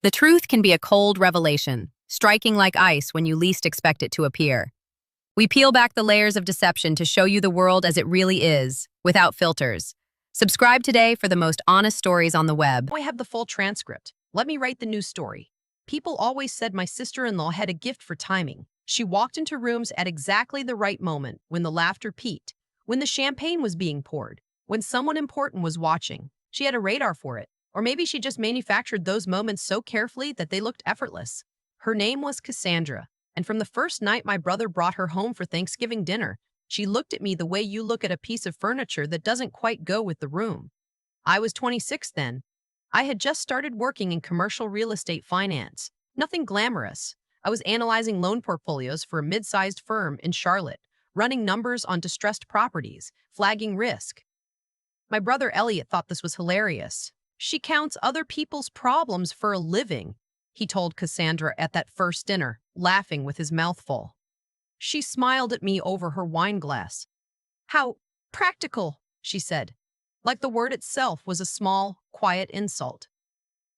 The truth can be a cold revelation, striking like ice when you least expect it to appear. We peel back the layers of deception to show you the world as it really is, without filters. Subscribe today for the most honest stories on the web. I have the full transcript. Let me write the news story. People always said my sister-in-law had a gift for timing. She walked into rooms at exactly the right moment, when the laughter peaked, when the champagne was being poured, when someone important was watching. She had a radar for it. Or maybe she just manufactured those moments so carefully that they looked effortless. Her name was Cassandra, and from the first night my brother brought her home for Thanksgiving dinner, she looked at me the way you look at a piece of furniture that doesn't quite go with the room. I was 26 then. I had just started working in commercial real estate finance. Nothing glamorous. I was analyzing loan portfolios for a mid-sized firm in Charlotte, running numbers on distressed properties, flagging risk. My brother Elliot thought this was hilarious. She counts other people's problems for a living, he told Cassandra at that first dinner, laughing with his mouth full. She smiled at me over her wine glass. How practical, she said, like the word itself was a small, quiet insult.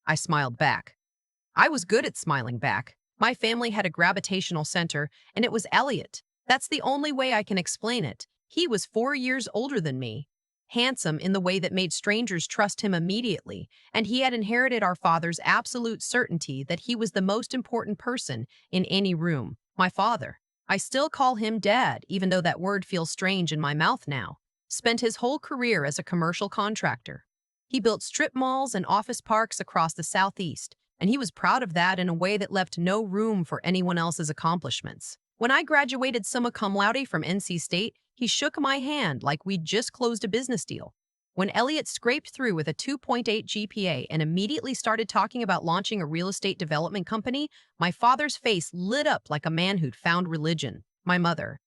I smiled back. I was good at smiling back. My family had a gravitational center, and it was Elliot. That's the only way I can explain it. He was 4 years older than me, handsome in the way that made strangers trust him immediately, and he had inherited our father's absolute certainty that he was the most important person in any room. My father. I still call him Dad, even though that word feels strange in my mouth now. Spent his whole career as a commercial contractor. He built strip malls and office parks across the Southeast, and he was proud of that in a way that left no room for anyone else's accomplishments. When I graduated summa cum laude from NC State, he shook my hand like we'd just closed a business deal. When Elliot scraped through with a 2.8 GPA and immediately started talking about launching a real estate development company, my father's face lit up like a man who'd found religion. My mother.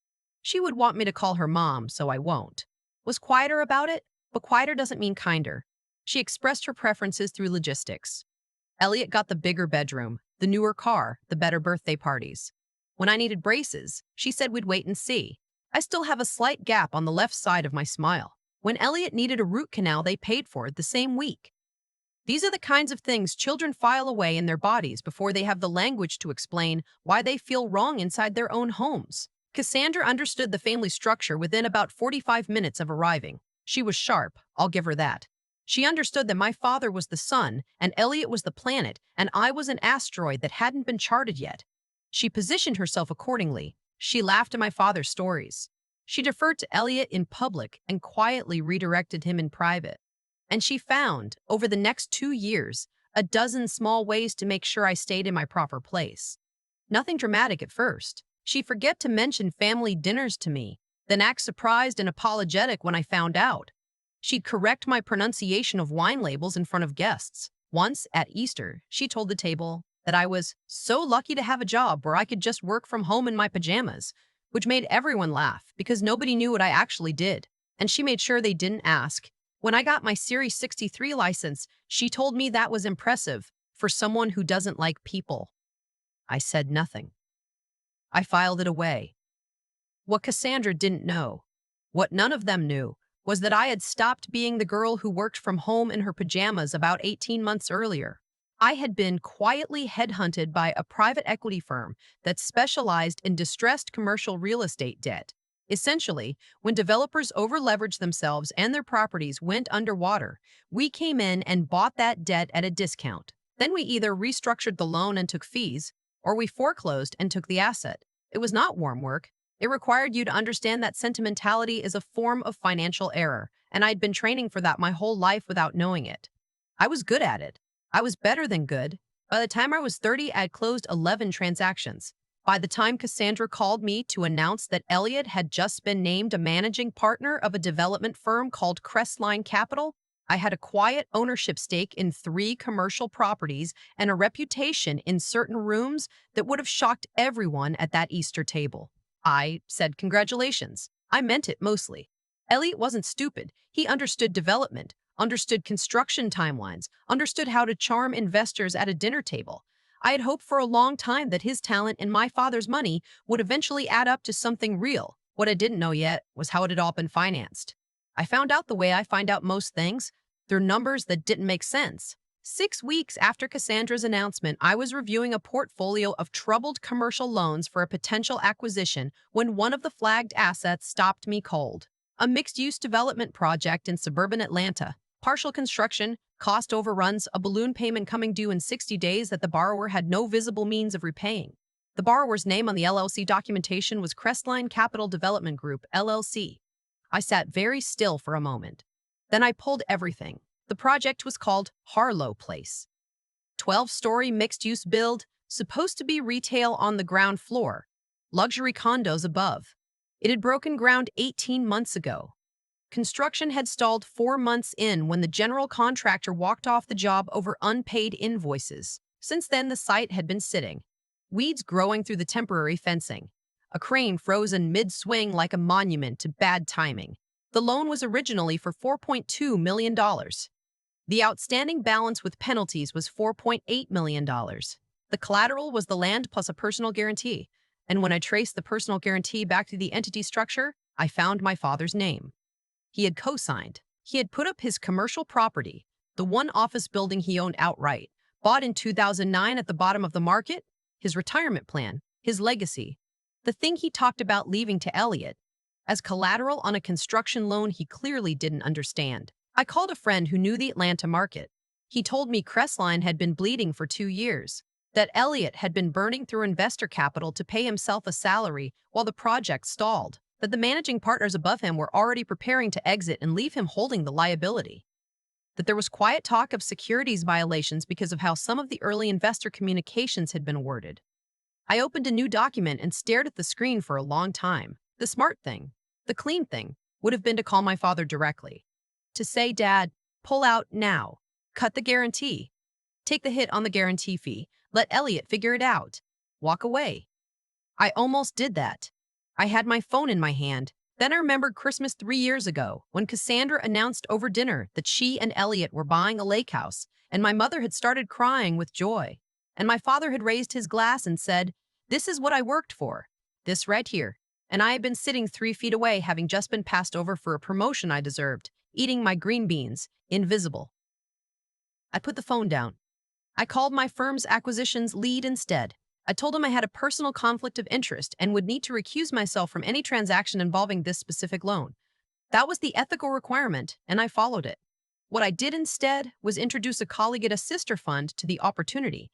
She would want me to call her mom, so I won't. Was quieter about it, but quieter doesn't mean kinder. She expressed her preferences through logistics. Elliot got the bigger bedroom, the newer car, the better birthday parties. When I needed braces, she said we'd wait and see. I still have a slight gap on the left side of my smile. When Elliot needed a root canal, they paid for it the same week. These are the kinds of things children file away in their bodies before they have the language to explain why they feel wrong inside their own homes. Cassandra understood the family structure within about 45 minutes of arriving. She was sharp, I'll give her that. She understood that my father was the sun, and Elliot was the planet, and I was an asteroid that hadn't been charted yet. She positioned herself accordingly. She laughed at my father's stories. She deferred to Elliot in public and quietly redirected him in private. And she found, over the next 2 years, a dozen small ways to make sure I stayed in my proper place. Nothing dramatic at first. She'd forget to mention family dinners to me, then act surprised and apologetic when I found out. She'd correct my pronunciation of wine labels in front of guests. Once, at Easter, she told the table that I was so lucky to have a job where I could just work from home in my pajamas, which made everyone laugh because nobody knew what I actually did. And she made sure they didn't ask. When I got my Series 63 license, she told me that was impressive for someone who doesn't like people. I said nothing. I filed it away. What Cassandra didn't know, what none of them knew, was that I had stopped being the girl who worked from home in her pajamas about 18 months earlier. I had been quietly headhunted by a private equity firm that specialized in distressed commercial real estate debt. Essentially, when developers over-leveraged themselves and their properties went underwater, we came in and bought that debt at a discount. Then we either restructured the loan and took fees, or we foreclosed and took the asset. It was not warm work. It required you to understand that sentimentality is a form of financial error, and I'd been training for that my whole life without knowing it. I was good at it. I was better than good. By the time I was 30, I'd closed 11 transactions. By the time Cassandra called me to announce that Elliot had just been named a managing partner of a development firm called Crestline Capital, I had a quiet ownership stake in 3 commercial properties and a reputation in certain rooms that would have shocked everyone at that Easter table. I said congratulations. I meant it mostly. Elliot wasn't stupid. He understood development, understood construction timelines, understood how to charm investors at a dinner table. I had hoped for a long time that his talent and my father's money would eventually add up to something real. What I didn't know yet was how it had all been financed. I found out the way I find out most things, through numbers that didn't make sense. 6 weeks after Cassandra's announcement, I was reviewing a portfolio of troubled commercial loans for a potential acquisition when one of the flagged assets stopped me cold. A mixed-use development project in suburban Atlanta. Partial construction, cost overruns, a balloon payment coming due in 60 days that the borrower had no visible means of repaying. The borrower's name on the LLC documentation was Crestline Capital Development Group, LLC. I sat very still for a moment. Then I pulled everything. The project was called Harlow Place. 12-story mixed-use build, supposed to be retail on the ground floor, luxury condos above. It had broken ground 18 months ago. Construction had stalled 4 months in when the general contractor walked off the job over unpaid invoices. Since then, the site had been sitting, weeds growing through the temporary fencing, a crane frozen mid-swing like a monument to bad timing. The loan was originally for $4.2 million. The outstanding balance with penalties was $4.8 million. The collateral was the land plus a personal guarantee, and when I traced the personal guarantee back to the entity structure, I found my father's name. He had co-signed. He had put up his commercial property, the one office building he owned outright, bought in 2009 at the bottom of the market, his retirement plan, his legacy, the thing he talked about leaving to Elliot, as collateral on a construction loan he clearly didn't understand. I called a friend who knew the Atlanta market. He told me Crestline had been bleeding for 2 years, that Elliot had been burning through investor capital to pay himself a salary while the project stalled, that the managing partners above him were already preparing to exit and leave him holding the liability, that there was quiet talk of securities violations because of how some of the early investor communications had been worded. I opened a new document and stared at the screen for a long time. The smart thing, the clean thing, would have been to call my father directly. To say, "Dad, pull out now. Cut the guarantee. Take the hit on the guarantee fee. Let Elliot figure it out. Walk away." I almost did that. I had my phone in my hand. Then I remembered Christmas 3 years ago, when Cassandra announced over dinner that she and Elliot were buying a lake house, and my mother had started crying with joy. And my father had raised his glass and said, "This is what I worked for. This right here." And I had been sitting 3 feet away, having just been passed over for a promotion I deserved, eating my green beans, invisible. I put the phone down. I called my firm's acquisitions lead instead. I told him I had a personal conflict of interest and would need to recuse myself from any transaction involving this specific loan. That was the ethical requirement, and I followed it. What I did instead was introduce a colleague at a sister fund to the opportunity.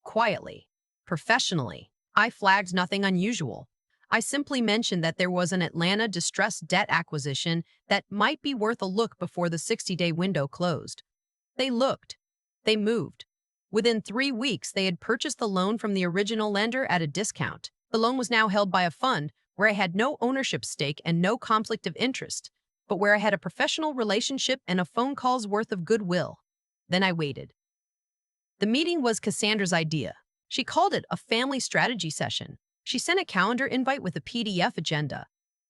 Quietly, professionally, I flagged nothing unusual. I simply mentioned that there was an Atlanta distressed debt acquisition that might be worth a look before the 60-day window closed. They looked. They moved. Within 3 weeks, they had purchased the loan from the original lender at a discount. The loan was now held by a fund where I had no ownership stake and no conflict of interest, but where I had a professional relationship and a phone call's worth of goodwill. Then I waited. The meeting was Cassandra's idea. She called it a family strategy session. She sent a calendar invite with a PDF agenda.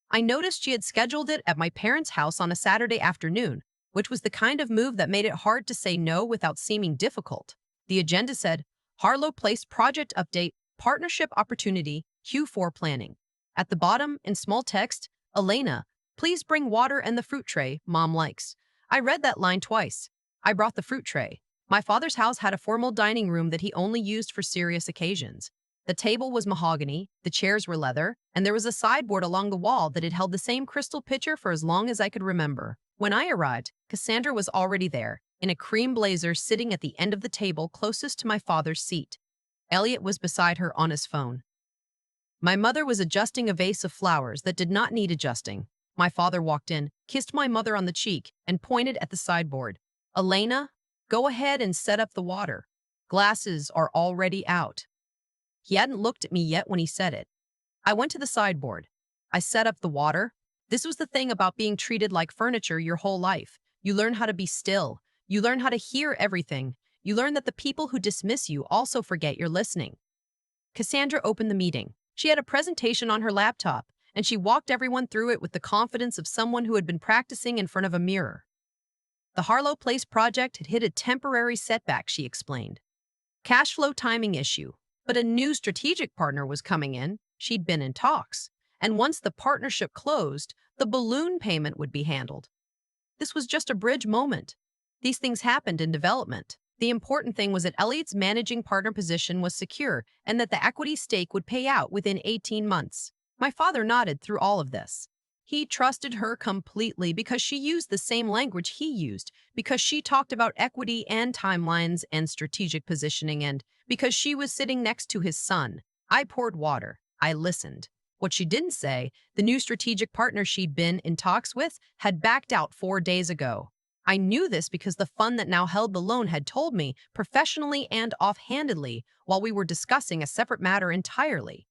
I noticed she had scheduled it at my parents' house on a Saturday afternoon, which was the kind of move that made it hard to say no without seeming difficult. The agenda said, Harlow Place Project Update, Partnership Opportunity, Q4 Planning. At the bottom, in small text, Elena, please bring water and the fruit tray Mom likes. I read that line twice. I brought the fruit tray. My father's house had a formal dining room that he only used for serious occasions. The table was mahogany, the chairs were leather, and there was a sideboard along the wall that had held the same crystal pitcher for as long as I could remember. When I arrived, Cassandra was already there, in a cream blazer sitting at the end of the table closest to my father's seat. Elliot was beside her on his phone. My mother was adjusting a vase of flowers that did not need adjusting. My father walked in, kissed my mother on the cheek, and pointed at the sideboard. Elena, go ahead and set up the water. Glasses are already out. He hadn't looked at me yet when he said it. I went to the sideboard. I set up the water. This was the thing about being treated like furniture your whole life. You learn how to be still. You learn how to hear everything. You learn that the people who dismiss you also forget you're listening. Cassandra opened the meeting. She had a presentation on her laptop, and she walked everyone through it with the confidence of someone who had been practicing in front of a mirror. The Harlow Place project had hit a temporary setback, she explained. Cash flow timing issue. But a new strategic partner was coming in. She'd been in talks. And once the partnership closed, the balloon payment would be handled. This was just a bridge moment. These things happened in development. The important thing was that Elliot's managing partner position was secure and that the equity stake would pay out within 18 months. My father nodded through all of this. He trusted her completely because she used the same language he used, because she talked about equity and timelines and strategic positioning, and because she was sitting next to his son. I poured water. I listened. What she didn't say, the new strategic partner she'd been in talks with had backed out 4 days ago. I knew this because the fund that now held the loan had told me, professionally and offhandedly, while we were discussing a separate matter entirely.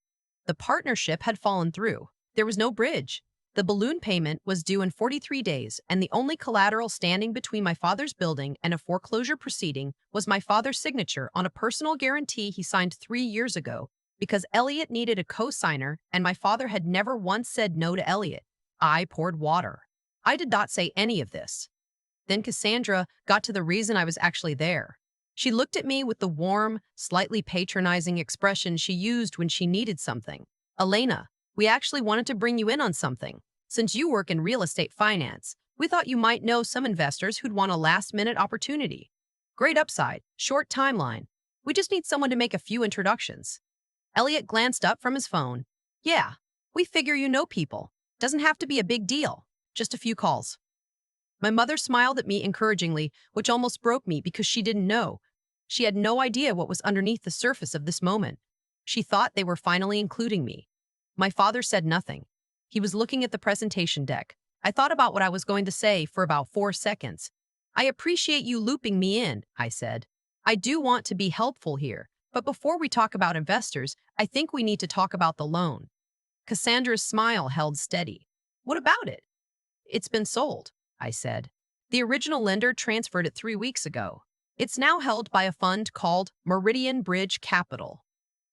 The partnership had fallen through. There was no bridge. The balloon payment was due in 43 days, and the only collateral standing between my father's building and a foreclosure proceeding was my father's signature on a personal guarantee he signed 3 years ago, because Elliot needed a co-signer and my father had never once said no to Elliot. I poured water. I did not say any of this. Then Cassandra got to the reason I was actually there. She looked at me with the warm, slightly patronizing expression she used when she needed something. Elena, we actually wanted to bring you in on something. Since you work in real estate finance, we thought you might know some investors who'd want a last-minute opportunity. Great upside, short timeline. We just need someone to make a few introductions. Elliot glanced up from his phone. Yeah, we figure you know people. Doesn't have to be a big deal. Just a few calls. My mother smiled at me encouragingly, which almost broke me because she didn't know. She had no idea what was underneath the surface of this moment. She thought they were finally including me. My father said nothing. He was looking at the presentation deck. I thought about what I was going to say for about 4 seconds. I appreciate you looping me in, I said. I do want to be helpful here, but before we talk about investors, I think we need to talk about the loan. Cassandra's smile held steady. What about it? It's been sold, I said. The original lender transferred it 3 weeks ago. It's now held by a fund called Meridian Bridge Capital.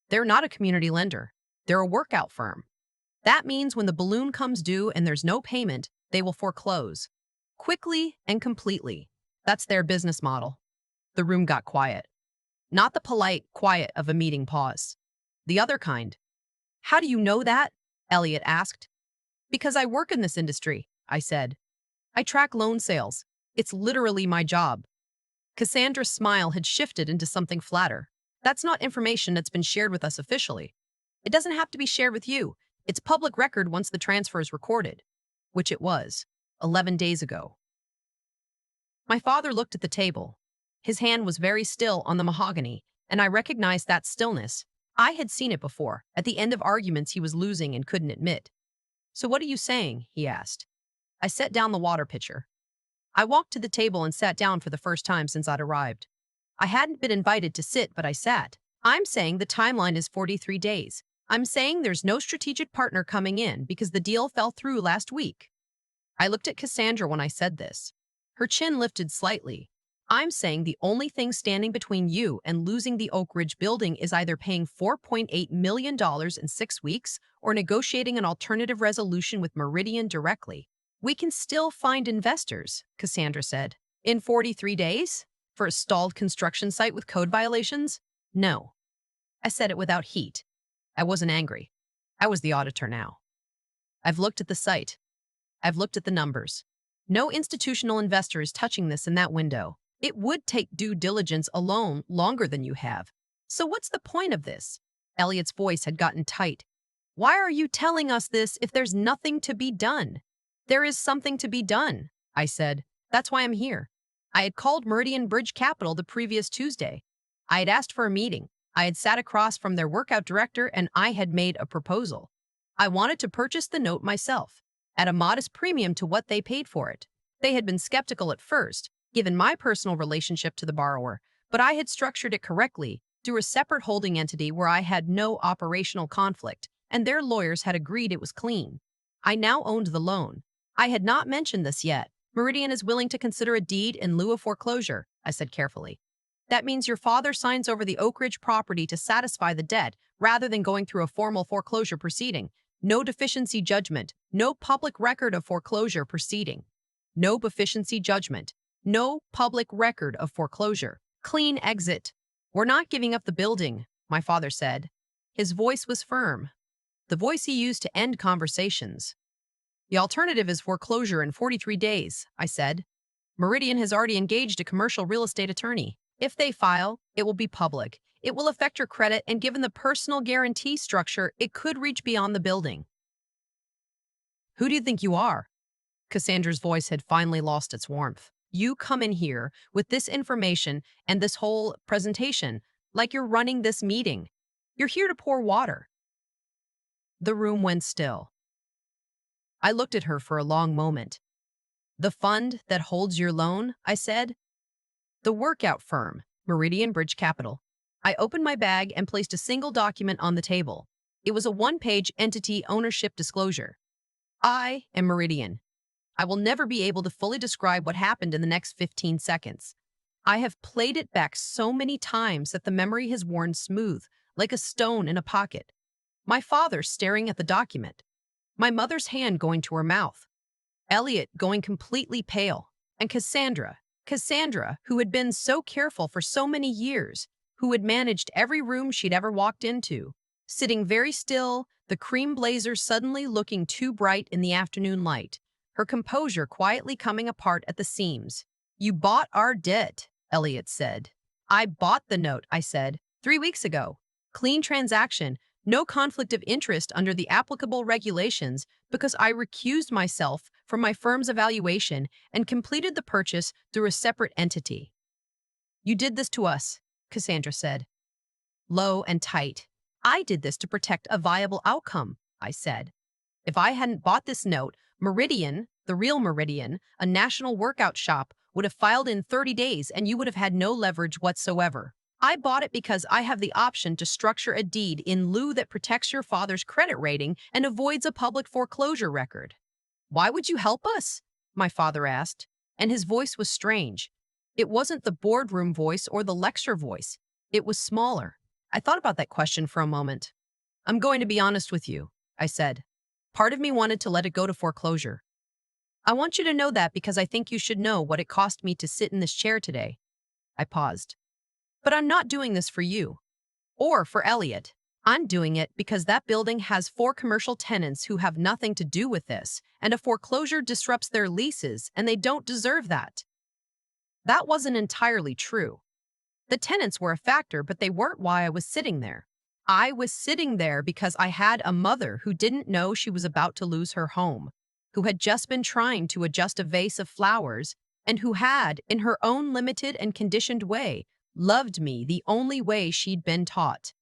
They're not a community lender. They're a workout firm. That means when the balloon comes due and there's no payment, they will foreclose. Quickly and completely. That's their business model. The room got quiet. Not the polite quiet of a meeting pause. The other kind. How do you know that? Elliot asked. Because I work in this industry, I said. I track loan sales. It's literally my job. Cassandra's smile had shifted into something flatter. That's not information that's been shared with us officially. It doesn't have to be shared with you. It's public record once the transfer is recorded, which it was, 11 days ago. My father looked at the table. His hand was very still on the mahogany, and I recognized that stillness. I had seen it before, at the end of arguments he was losing and couldn't admit. So what are you saying? He asked. I set down the water pitcher. I walked to the table and sat down for the first time since I'd arrived. I hadn't been invited to sit, but I sat. I'm saying the timeline is 43 days. I'm saying there's no strategic partner coming in because the deal fell through last week. I looked at Cassandra when I said this. Her chin lifted slightly. I'm saying the only thing standing between you and losing the Oak Ridge building is either paying $4.8 million in 6 weeks or negotiating an alternative resolution with Meridian directly. We can still find investors, Cassandra said. In 43 days? For a stalled construction site with code violations? No. I said it without heat. I wasn't angry. I was the auditor now. I've looked at the site. I've looked at the numbers. No institutional investor is touching this in that window. It would take due diligence alone longer than you have. So what's the point of this? Elliot's voice had gotten tight. Why are you telling us this if there's nothing to be done? There is something to be done, I said. That's why I'm here. I had called Meridian Bridge Capital the previous Tuesday. I had asked for a meeting. I had sat across from their workout director and I had made a proposal. I wanted to purchase the note myself, at a modest premium to what they paid for it. They had been skeptical at first, given my personal relationship to the borrower, but I had structured it correctly through a separate holding entity where I had no operational conflict, and their lawyers had agreed it was clean. I now owned the loan. I had not mentioned this yet. Meridian is willing to consider a deed in lieu of foreclosure, I said carefully. That means your father signs over the Oak Ridge property to satisfy the debt rather than going through a formal foreclosure proceeding. No deficiency judgment, no public record of foreclosure proceeding. No deficiency judgment, no public record of foreclosure. Clean exit. We're not giving up the building, my father said. His voice was firm, the voice he used to end conversations. The alternative is foreclosure in 43 days, I said. Meridian has already engaged a commercial real estate attorney. If they file, it will be public. It will affect your credit, and given the personal guarantee structure, it could reach beyond the building. Who do you think you are? Cassandra's voice had finally lost its warmth. You come in here with this information and this whole presentation like you're running this meeting. You're here to pour water. The room went still. I looked at her for a long moment. The fund that holds your loan, I said. The workout firm, Meridian Bridge Capital. I opened my bag and placed a single document on the table. It was a one-page entity ownership disclosure. I am Meridian. I will never be able to fully describe what happened in the next 15 seconds. I have played it back so many times that the memory has worn smooth, like a stone in a pocket. My father staring at the document. My mother's hand going to her mouth. Elliot going completely pale. And Cassandra, who had been so careful for so many years, who had managed every room she'd ever walked into, sitting very still, the cream blazer suddenly looking too bright in the afternoon light, her composure quietly coming apart at the seams. You bought our debt, Elliot said. I bought the note, I said, 3 weeks ago. Clean transaction, no conflict of interest under the applicable regulations because I recused myself from my firm's evaluation and completed the purchase through a separate entity. You did this to us, Cassandra said. Low and tight. I did this to protect a viable outcome, I said. If I hadn't bought this note, Meridian, the real Meridian, a national workout shop, would have filed in 30 days and you would have had no leverage whatsoever. I bought it because I have the option to structure a deed in lieu that protects your father's credit rating and avoids a public foreclosure record. Why would you help us? My father asked, and his voice was strange. It wasn't the boardroom voice or the lecture voice. It was smaller. I thought about that question for a moment. I'm going to be honest with you, I said. Part of me wanted to let it go to foreclosure. I want you to know that because I think you should know what it cost me to sit in this chair today. I paused. But I'm not doing this for you. Or for Elliot. I'm doing it because that building has 4 commercial tenants who have nothing to do with this, and a foreclosure disrupts their leases, and they don't deserve that. That wasn't entirely true. The tenants were a factor, but they weren't why I was sitting there. I was sitting there because I had a mother who didn't know she was about to lose her home, who had just been trying to adjust a vase of flowers, and who had, in her own limited and conditioned way, loved me the only way she'd been taught.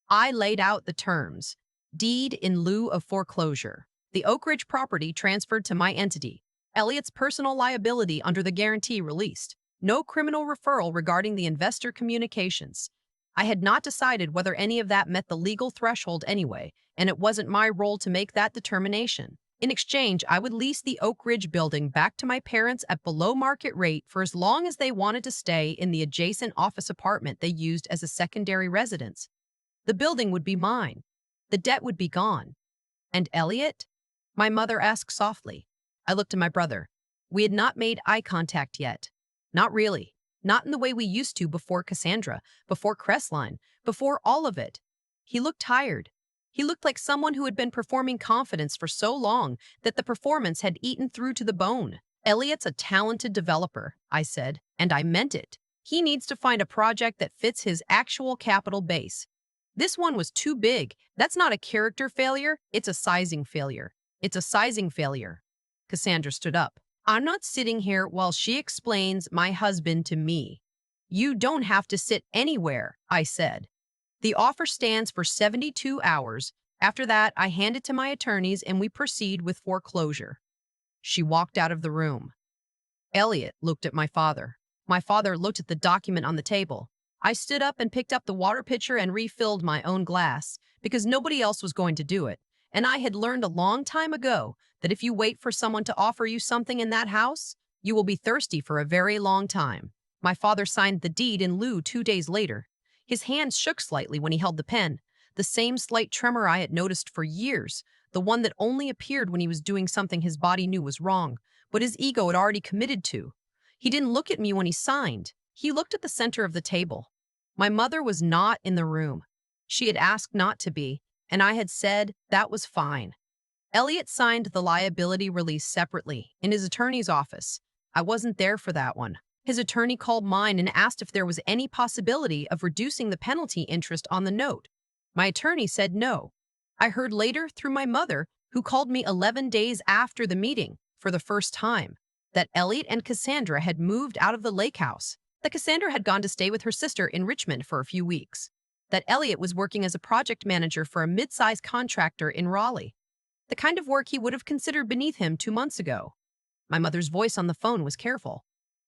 I laid out the terms. Deed in lieu of foreclosure. The Oak Ridge property transferred to my entity. Elliot's personal liability under the guarantee released. No criminal referral regarding the investor communications. I had not decided whether any of that met the legal threshold anyway, and it wasn't my role to make that determination. In exchange, I would lease the Oak Ridge building back to my parents at below market rate for as long as they wanted to stay in the adjacent office apartment they used as a secondary residence. The building would be mine. The debt would be gone. And Elliot? My mother asked softly. I looked at my brother. We had not made eye contact yet. Not really. Not in the way we used to before Cassandra, before Crestline, before all of it. He looked tired. He looked like someone who had been performing confidence for so long that the performance had eaten through to the bone. Elliot's a talented developer, I said, and I meant it. He needs to find a project that fits his actual capital base. This one was too big. That's not a character failure, it's a sizing failure. It's a sizing failure. Cassandra stood up. I'm not sitting here while she explains my husband to me. You don't have to sit anywhere, I said. The offer stands for 72 hours. After that, I hand it to my attorneys and we proceed with foreclosure. She walked out of the room. Elliot looked at my father. My father looked at the document on the table. I stood up and picked up the water pitcher and refilled my own glass because nobody else was going to do it. And I had learned a long time ago that if you wait for someone to offer you something in that house, you will be thirsty for a very long time. My father signed the deed in lieu 2 days later. His hands shook slightly when he held the pen, the same slight tremor I had noticed for years, the one that only appeared when he was doing something his body knew was wrong, but his ego had already committed to. He didn't look at me when he signed. He looked at the center of the table. My mother was not in the room. She had asked not to be, and I had said that was fine. Elliot signed the liability release separately in his attorney's office. I wasn't there for that one. His attorney called mine and asked if there was any possibility of reducing the penalty interest on the note. My attorney said no. I heard later through my mother, who called me 11 days after the meeting for the first time, that Elliot and Cassandra had moved out of the lake house, that Cassandra had gone to stay with her sister in Richmond for a few weeks, that Elliot was working as a project manager for a mid-sized contractor in Raleigh, the kind of work he would have considered beneath him 2 months ago. My mother's voice on the phone was careful,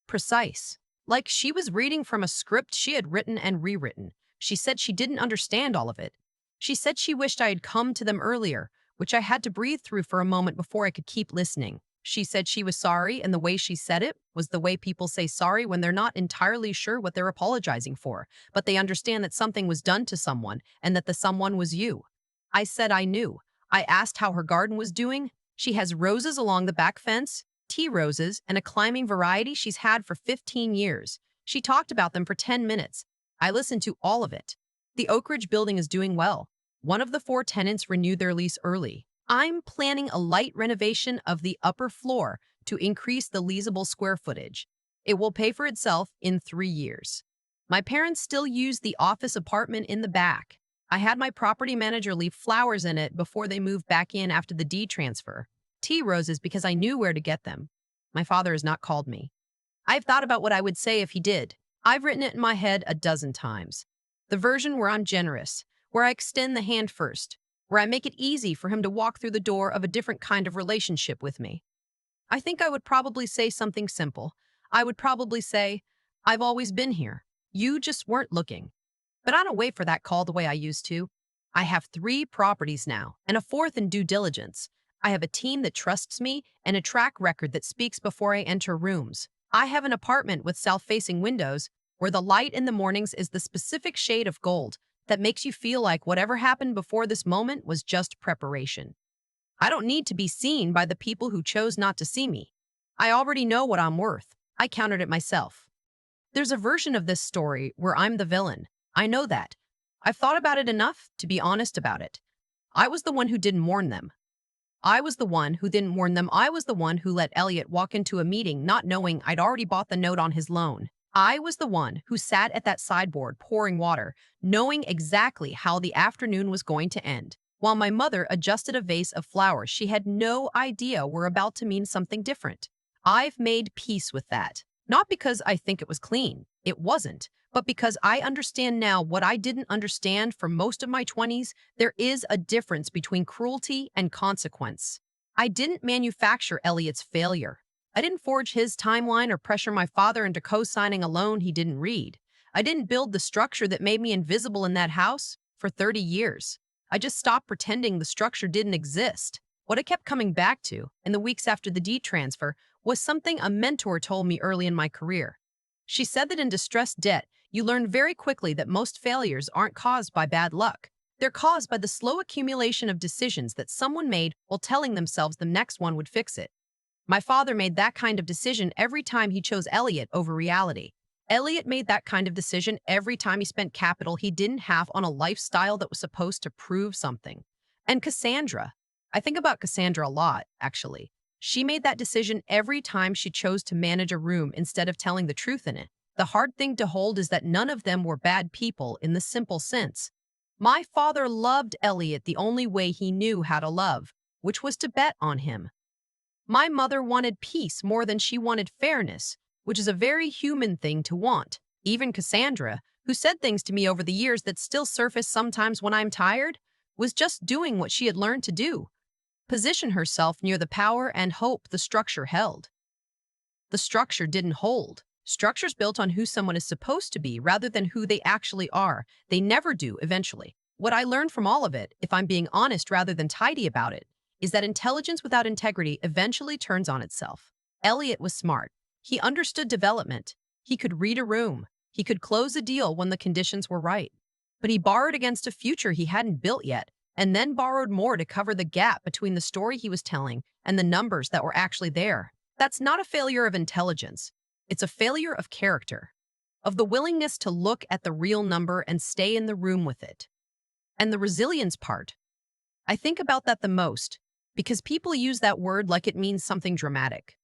precise, like she was reading from a script she had written and rewritten. She said she didn't understand all of it. She said she wished I had come to them earlier, which I had to breathe through for a moment before I could keep listening. She said she was sorry, and the way she said it was the way people say sorry when they're not entirely sure what they're apologizing for, but they understand that something was done to someone and that the someone was you. I said I knew. I asked how her garden was doing. She has roses along the back fence, tea roses, and a climbing variety she's had for 15 years. She talked about them for 10 minutes. I listened to all of it. The Oak Ridge building is doing well. One of the 4 tenants renewed their lease early. I'm planning a light renovation of the upper floor to increase the leasable square footage. It will pay for itself in 3 years. My parents still use the office apartment in the back. I had my property manager leave flowers in it before they moved back in after the deed transfer. Tea roses because I knew where to get them. My father has not called me. I've thought about what I would say if he did. I've written it in my head a dozen times. The version where I'm generous, where I extend the hand first, where I make it easy for him to walk through the door of a different kind of relationship with me. I think I would probably say something simple. I would probably say, I've always been here. You just weren't looking. But I don't wait for that call the way I used to. I have 3 properties now, and a 4th in due diligence. I have a team that trusts me and a track record that speaks before I enter rooms. I have an apartment with south-facing windows where the light in the mornings is the specific shade of gold that makes you feel like whatever happened before this moment was just preparation. I don't need to be seen by the people who chose not to see me. I already know what I'm worth. I countered it myself. There's a version of this story where I'm the villain. I know that. I've thought about it enough to be honest about it. I was the one who didn't warn them. I was the one who didn't warn them. I was the one who let Elliot walk into a meeting not knowing I'd already bought the note on his loan. I was the one who sat at that sideboard pouring water, knowing exactly how the afternoon was going to end, while my mother adjusted a vase of flowers she had no idea were about to mean something different. I've made peace with that. Not because I think it was clean. It wasn't. But because I understand now what I didn't understand for most of my 20s, there is a difference between cruelty and consequence. I didn't manufacture Elliot's failure. I didn't forge his timeline or pressure my father into co-signing a loan he didn't read. I didn't build the structure that made me invisible in that house for 30 years. I just stopped pretending the structure didn't exist. What I kept coming back to, in the weeks after the deed transfer, was something a mentor told me early in my career. She said that in distressed debt, you learn very quickly that most failures aren't caused by bad luck. They're caused by the slow accumulation of decisions that someone made while telling themselves the next one would fix it. My father made that kind of decision every time he chose Elliot over reality. Elliot made that kind of decision every time he spent capital he didn't have on a lifestyle that was supposed to prove something. And Cassandra. I think about Cassandra a lot, actually. She made that decision every time she chose to manage a room instead of telling the truth in it. The hard thing to hold is that none of them were bad people in the simple sense. My father loved Elliot the only way he knew how to love, which was to bet on him. My mother wanted peace more than she wanted fairness, which is a very human thing to want. Even Cassandra, who said things to me over the years that still surface sometimes when I'm tired, was just doing what she had learned to do. Position herself near the power and hope the structure held. The structure didn't hold. Structures built on who someone is supposed to be rather than who they actually are. They never do eventually. What I learned from all of it, if I'm being honest rather than tidy about it, is that intelligence without integrity eventually turns on itself. Elliot was smart. He understood development. He could read a room. He could close a deal when the conditions were right. But he borrowed against a future he hadn't built yet, and then borrowed more to cover the gap between the story he was telling and the numbers that were actually there. That's not a failure of intelligence. It's a failure of character, of the willingness to look at the real number and stay in the room with it. And the resilience part. I think about that the most because people use that word like it means something dramatic.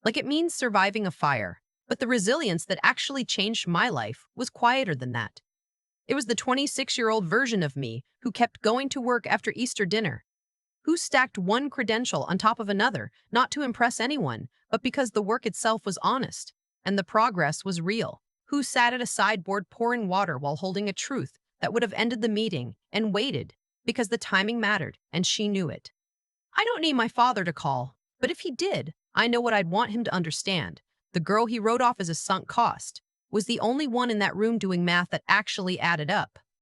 Like it means surviving a fire. But the resilience that actually changed my life was quieter than that. It was the 26-year-old version of me who kept going to work after Easter dinner, who stacked one credential on top of another, not to impress anyone, but because the work itself was honest and the progress was real, who sat at a sideboard pouring water while holding a truth that would have ended the meeting and waited because the timing mattered and she knew it. I don't need my father to call, but if he did, I know what I'd want him to understand. The girl he wrote off as a sunk cost was the only one in that room doing math that actually added up.